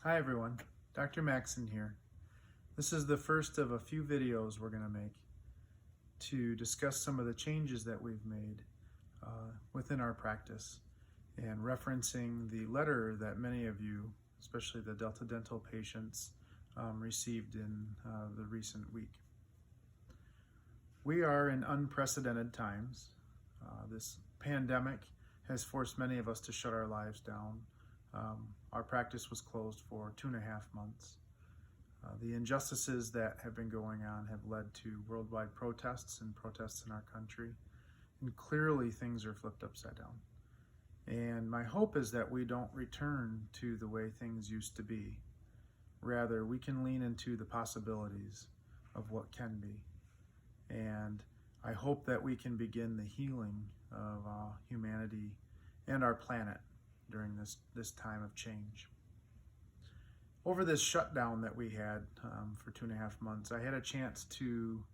Hi everyone, Dr. Maxson here. This is the first of a few videos we're going to make to discuss some of the changes that we've made within our practice and referencing the letter that many of you, especially the Delta Dental patients, received in the recent week. We are in unprecedented times. This pandemic has forced many of us to shut our lives down. Our practice was closed for 2.5 months. The injustices that have been going on have led to worldwide protests and protests in our country. And clearly things are flipped upside down. And my hope is that we don't return to the way things used to be. Rather, we can lean into the possibilities of what can be. And I hope that we can begin the healing of humanity and our planet during this time of change. Over this shutdown that we had for 2.5 months, I had a chance to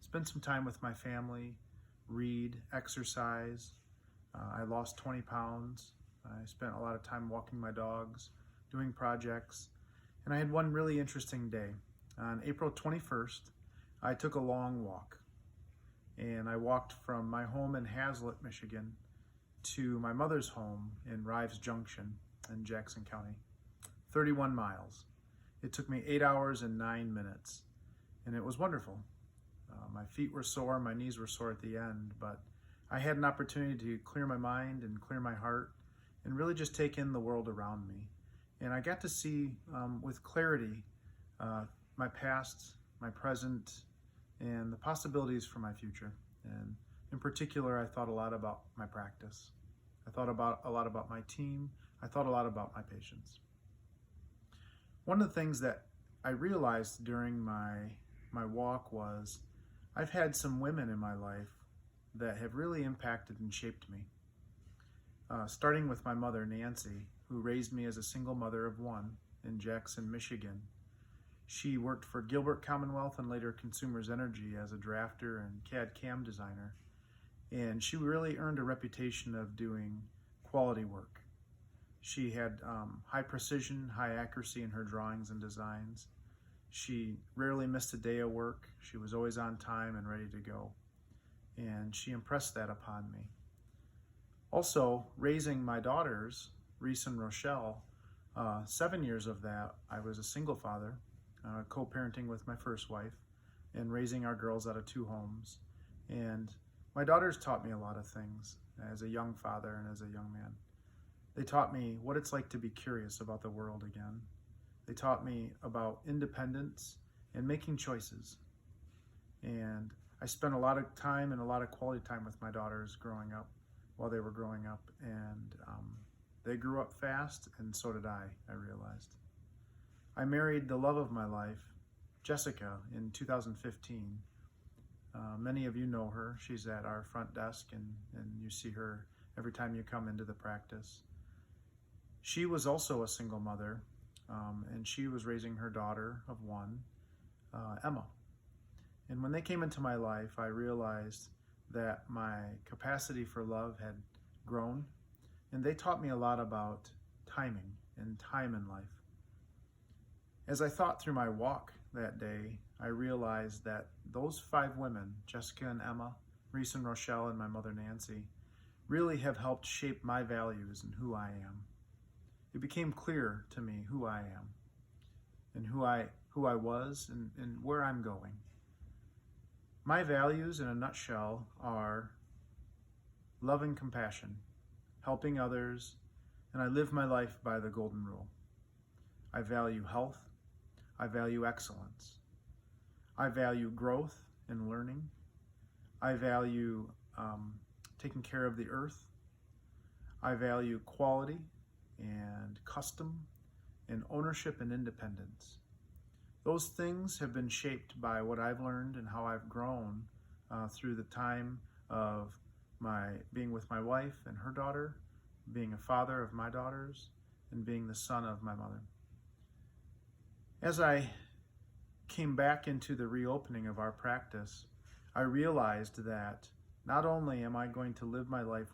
spend some time with my family, read, exercise. I lost 20 pounds. I spent a lot of time walking my dogs, doing projects, and I had one really interesting day. On April 21st, I took a long walk, and I walked from my home in Hazlet, Michigan, to my mother's home in Rives Junction in Jackson County, 31 miles. It took me 8 hours and 9 minutes, and it was wonderful. My feet were sore, my knees were sore at the end, but I had an opportunity to clear my mind and clear my heart and really just take in the world around me. And I got to see with clarity my past, my present, and the possibilities for my future. And in particular, I thought a lot about my practice. I thought a lot about my team. I thought a lot about my patients. One of the things that I realized during my walk was I've had some women in my life that have really impacted and shaped me. Starting with my mother, Nancy, who raised me as a single mother of one in Jackson, Michigan. She worked for Gilbert Commonwealth and later Consumers Energy as a drafter and CAD/CAM designer. And she really earned a reputation of doing quality work. She had high precision, high accuracy in her drawings and designs. She rarely missed a day of work. She was always on time and ready to go. And she impressed that upon me. Also, raising my daughters, Reese and Rochelle, 7 years of that, I was a single father, co-parenting with my first wife, and raising our girls out of 2 homes. And my daughters taught me a lot of things as a young father and as a young man. They taught me what it's like to be curious about the world again. They taught me about independence and making choices. And I spent a lot of time and a lot of quality time with my daughters growing up, while they were growing up. And they grew up fast, and so did I realized. I married the love of my life, Jessica, in 2015. Many of you know her. She's at our front desk, and you see her every time you come into the practice. She was also a single mother, and she was raising her daughter of 1, Emma. And when they came into my life, I realized that my capacity for love had grown, and they taught me a lot about timing and time in life. As I thought through my walk that day, I realized that those 5 women, Jessica and Emma, Reese and Rochelle, and my mother Nancy, really have helped shape my values and who I am. It became clear to me who I am and who I was and where I'm going. My values in a nutshell are love and compassion, helping others, and I live my life by the golden rule. I value health. I value excellence. I value growth and learning. I value taking care of the earth. I value quality and custom and ownership and independence. Those things have been shaped by what I've learned and how I've grown through the time of being with my wife and her daughter, being a father of my daughters, and being the son of my mother. As I came back into the reopening of our practice, I realized that not only am I going to live my life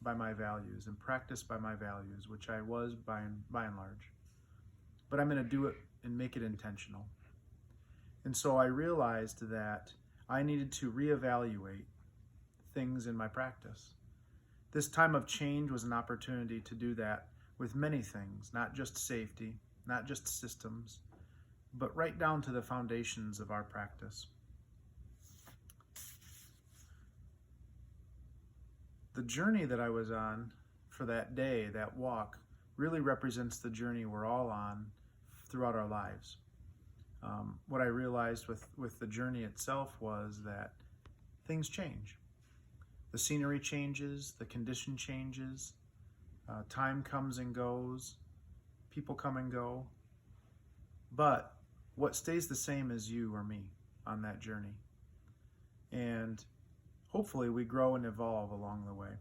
by my values and practice by my values, which I was by and large, but I'm going to do it and make it intentional. And so I realized that I needed to reevaluate things in my practice. This time of change was an opportunity to do that with many things, not just safety, not just systems, but right down to the foundations of our practice. The journey that I was on for that day, that walk, really represents the journey we're all on throughout our lives. What I realized with the journey itself was that things change. The scenery changes, the condition changes, time comes and goes, people come and go. But what stays the same is you or me on that journey. And hopefully we grow and evolve along the way.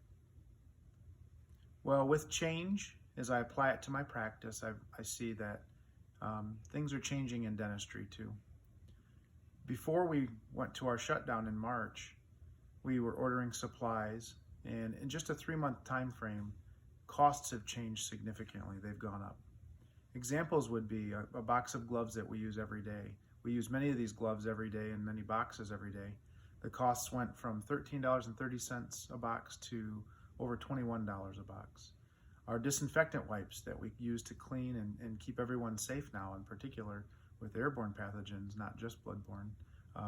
Well, with change, as I apply it to my practice, I see that things are changing in dentistry too. Before we went to our shutdown in March, we were ordering supplies, and in just a 3-month time frame, costs have changed significantly. They've gone up. Examples would be a box of gloves that we use every day. We use many of these gloves every day in many boxes every day. The costs went from $13.30 a box to over $21 a box. Our disinfectant wipes that we use to clean and keep everyone safe now, in particular with airborne pathogens, not just bloodborne,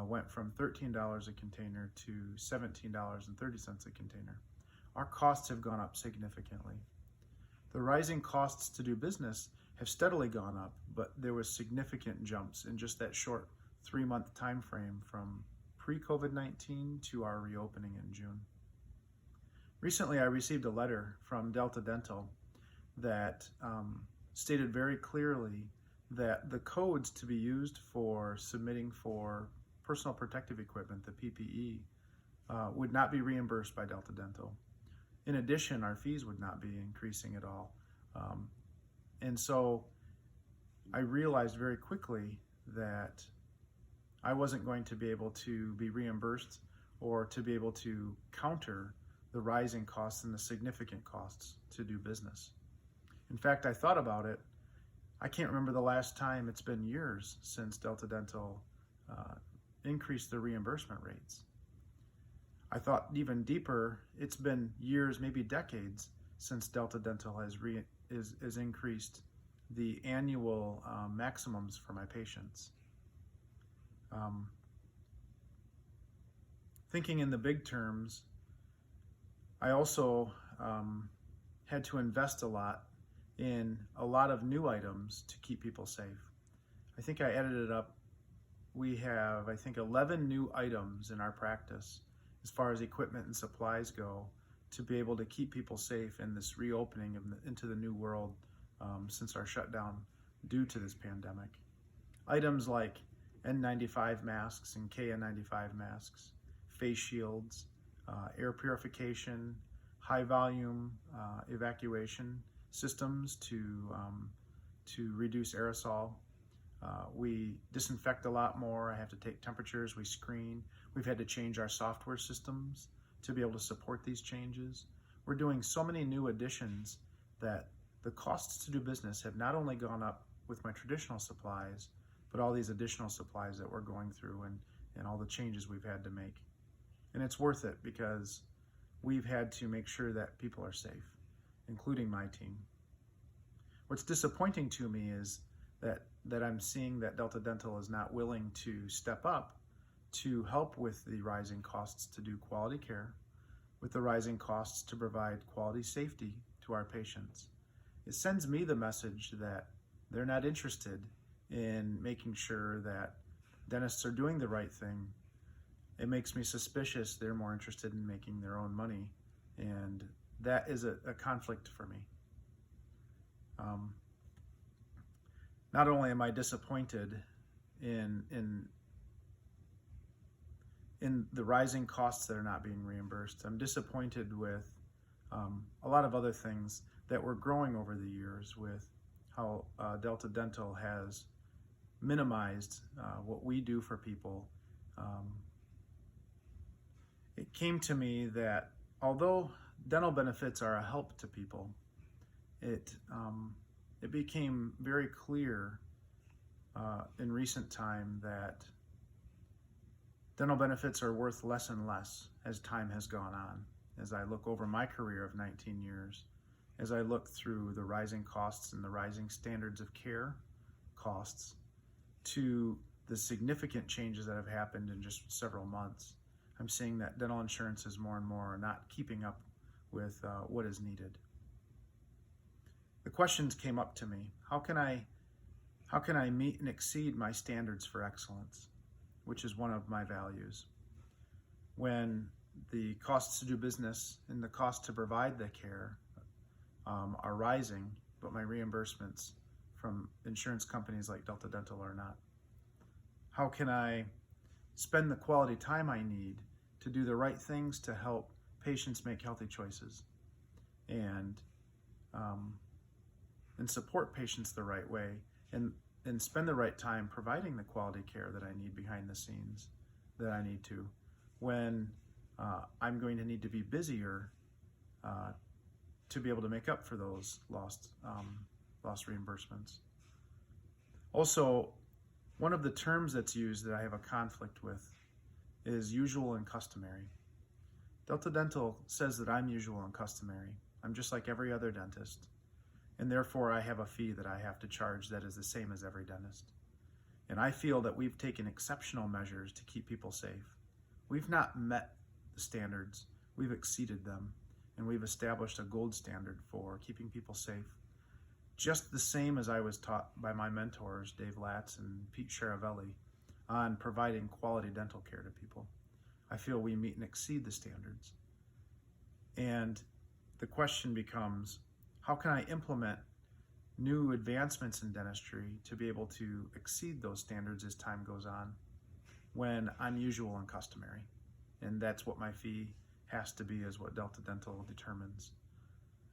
went from $13 a container to $17.30 a container. Our costs have gone up significantly. The rising costs to do business have steadily gone up, but there was significant jumps in just that short 3-month time frame from pre-COVID-19 to our reopening in June. Recently, I received a letter from Delta Dental that stated very clearly that the codes to be used for submitting for personal protective equipment, the PPE, would not be reimbursed by Delta Dental. In addition, our fees would not be increasing at all. And so I realized very quickly that I wasn't going to be able to be reimbursed or to be able to counter the rising costs and the significant costs to do business. In fact, I thought about it. I can't remember the last time. It's been years since Delta Dental increased the reimbursement rates. I thought even deeper, it's been years, maybe decades, since Delta Dental has increased the annual maximums for my patients. Thinking in the big terms, I also had to invest a lot in a lot of new items to keep people safe. I think I added it up. We have, I think, 11 new items in our practice as far as equipment and supplies go to be able to keep people safe in this reopening into the new world since our shutdown due to this pandemic. Items like N95 masks and KN95 masks, face shields, air purification, high volume evacuation systems to reduce aerosol. We disinfect a lot more. I have to take temperatures. We screen. We've had to change our software systems to be able to support these changes. We're doing so many new additions that the costs to do business have not only gone up with my traditional supplies, but all these additional supplies that we're going through and all the changes we've had to make. And it's worth it because we've had to make sure that people are safe, including my team. What's disappointing to me is that I'm seeing that Delta Dental is not willing to step up to help with the rising costs to do quality care, with the rising costs to provide quality safety to our patients. It sends me the message that they're not interested in making sure that dentists are doing the right thing. It makes me suspicious they're more interested in making their own money, and that is a conflict for me. Not only am I disappointed in the rising costs that are not being reimbursed, I'm disappointed with a lot of other things that were growing over the years with how Delta Dental has minimized what we do for people. It came to me that although dental benefits are a help to people, it it became very clear in recent time that dental benefits are worth less and less as time has gone on. As I look over my career of 19 years, as I look through the rising costs and the rising standards of care costs to the significant changes that have happened in just several months, I'm seeing that dental insurances more and more are not keeping up with what is needed. The questions came up to me: how can I meet and exceed my standards for excellence, which is one of my values, when the costs to do business and the cost to provide the care are rising, but my reimbursements from insurance companies like Delta Dental are not? How can I spend the quality time I need to do the right things to help patients make healthy choices and support patients the right way, and spend the right time providing the quality care that I need behind the scenes, that I need to, when I'm going to need to be busier to be able to make up for those lost reimbursements. Also, one of the terms that's used that I have a conflict with is usual and customary. Delta Dental says that I'm usual and customary. I'm just like every other dentist, and therefore I have a fee that I have to charge that is the same as every dentist. And I feel that we've taken exceptional measures to keep people safe. We've not met the standards, we've exceeded them, and we've established a gold standard for keeping people safe. Just the same as I was taught by my mentors, Dave Latz and Pete Charavelli, on providing quality dental care to people. I feel we meet and exceed the standards. And the question becomes, how can I implement new advancements in dentistry to be able to exceed those standards as time goes on, when I'm usual and customary? And that's what my fee has to be, is what Delta Dental determines.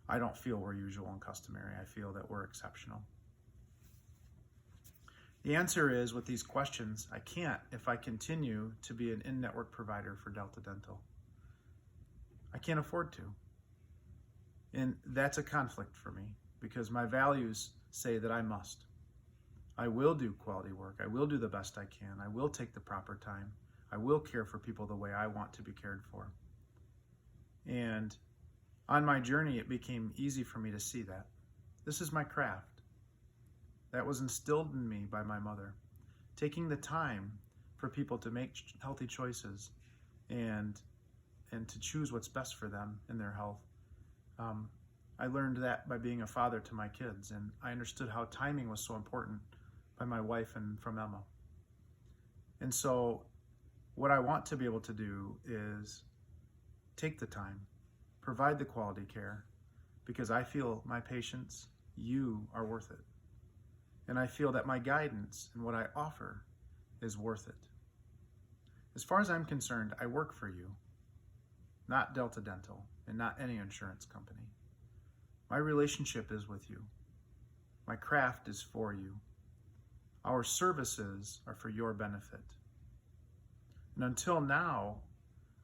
I don't feel we're usual and customary. I feel that we're exceptional. The answer is, with these questions, I can't if I continue to be an in-network provider for Delta Dental. I can't afford to. And that's a conflict for me, because my values say that I must. I will do quality work. I will do the best I can. I will take the proper time. I will care for people the way I want to be cared for. And on my journey, it became easy for me to see that. This is my craft. That was instilled in me by my mother. Taking the time for people to make healthy choices and to choose what's best for them in their health. I learned that by being a father to my kids, and I understood how timing was so important by my wife and from Emma. And so what I want to be able to do is take the time, provide the quality care, because I feel my patients, you, are worth it. And I feel that my guidance and what I offer is worth it. As far as I'm concerned, I work for you, not Delta Dental and not any insurance company. My relationship is with you. My craft is for you. Our services are for your benefit. And until now,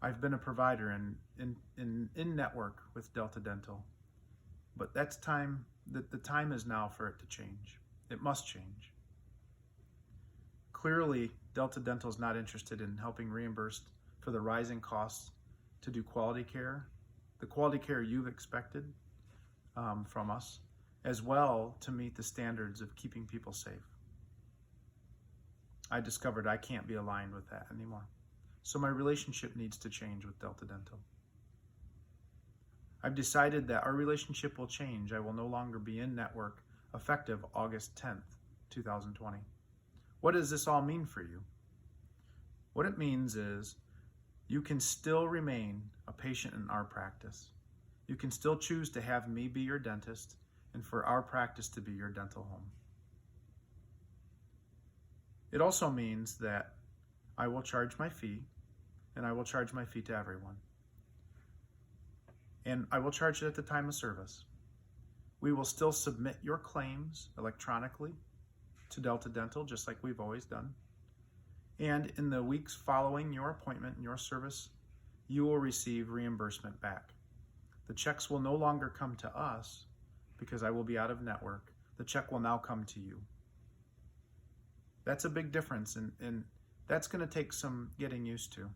I've been a provider in network with Delta Dental. But that's time. The time is now for it to change. It must change. Clearly, Delta Dental is not interested in helping reimburse for the rising costs to do quality care, the quality care you've expected from us, as well to meet the standards of keeping people safe. I discovered I can't be aligned with that anymore. So my relationship needs to change with Delta Dental. I've decided that our relationship will change. I will no longer be in network effective August 10th, 2020. What does this all mean for you? What it means is you can still remain a patient in our practice. You can still choose to have me be your dentist and for our practice to be your dental home. It also means that I will charge my fee, and I will charge my fee to everyone. And I will charge it at the time of service. We will still submit your claims electronically to Delta Dental, just like we've always done. And in the weeks following your appointment and your service, you will receive reimbursement back. The checks will no longer come to us because I will be out of network, The check will now come to you. That's a big difference, and that's going to take some getting used to.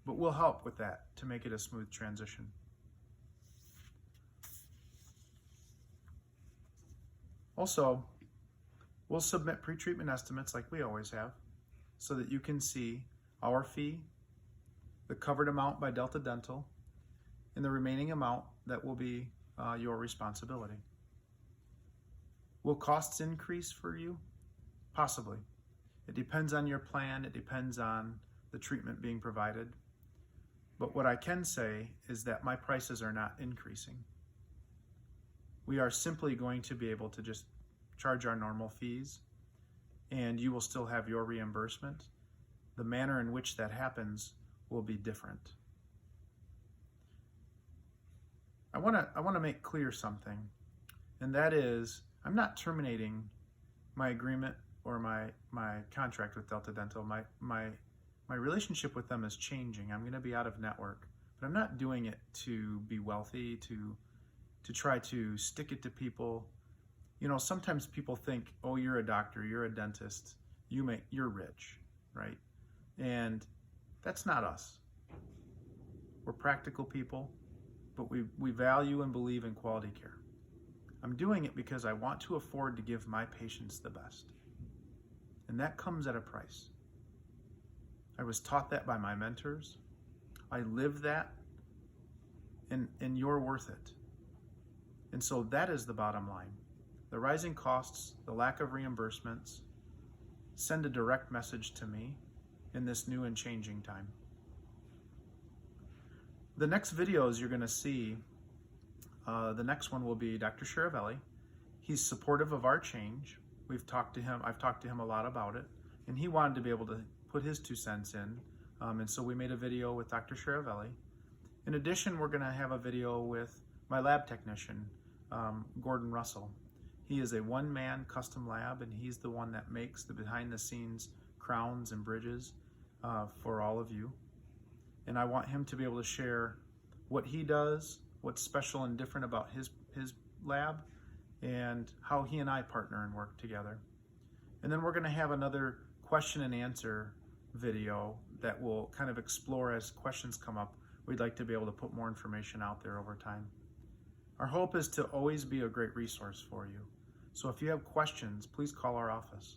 But we'll help with that to make it a smooth transition. Also, we'll submit pre-treatment estimates like we always have so that you can see our fee, the covered amount by Delta Dental, and the remaining amount that will be your responsibility. Will costs increase for you? Possibly. It depends on your plan. It depends on the treatment being provided. But what I can say is that my prices are not increasing. We are simply going to be able to just charge our normal fees, and you will still have your reimbursement. The manner in which that happens will be different. I want to make clear something, and that is I'm not terminating my agreement or my contract with Delta Dental. My relationship with them is changing. I'm going to be out of network, but I'm not doing it to be wealthy, to try to stick it to people. You know, sometimes people think, oh, you're a doctor, you're a dentist, you're rich, right? And that's not us. We're practical people, but we value and believe in quality care. I'm doing it because I want to afford to give my patients the best. And that comes at a price. I was taught that by my mentors. I live that, and you're worth it. And so that is the bottom line. The rising costs, the lack of reimbursements, send a direct message to me in this new and changing time. The next videos you're going to see, the next one will be Dr. Shiravelli. He's supportive of our change. I've talked to him a lot about it, and he wanted to be able to put his 2 cents in, and so we made a video with Dr. Shiravelli. In addition, we're going to have a video with my lab technician, Gordon Russell. He is a one-man custom lab, and he's the one that makes the behind-the-scenes crowns and bridges for all of you. And I want him to be able to share what he does, what's special and different about his lab, and how he and I partner and work together. And then we're going to have another question and answer video that will kind of explore as questions come up. We'd like to be able to put more information out there over time. Our hope is to always be a great resource for you. So if you have questions, please call our office.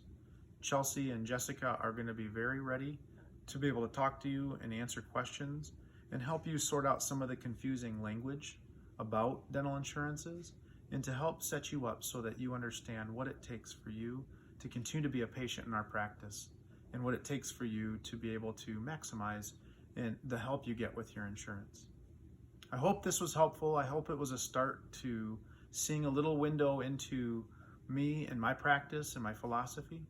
Chelsea and Jessica are going to be very ready to be able to talk to you and answer questions and help you sort out some of the confusing language about dental insurances, and to help set you up so that you understand what it takes for you to continue to be a patient in our practice, and what it takes for you to be able to maximize the help you get with your insurance. I hope this was helpful. I hope it was a start to seeing a little window into me and my practice and my philosophy,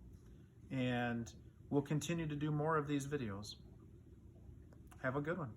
and we'll continue to do more of these videos. Have a good one.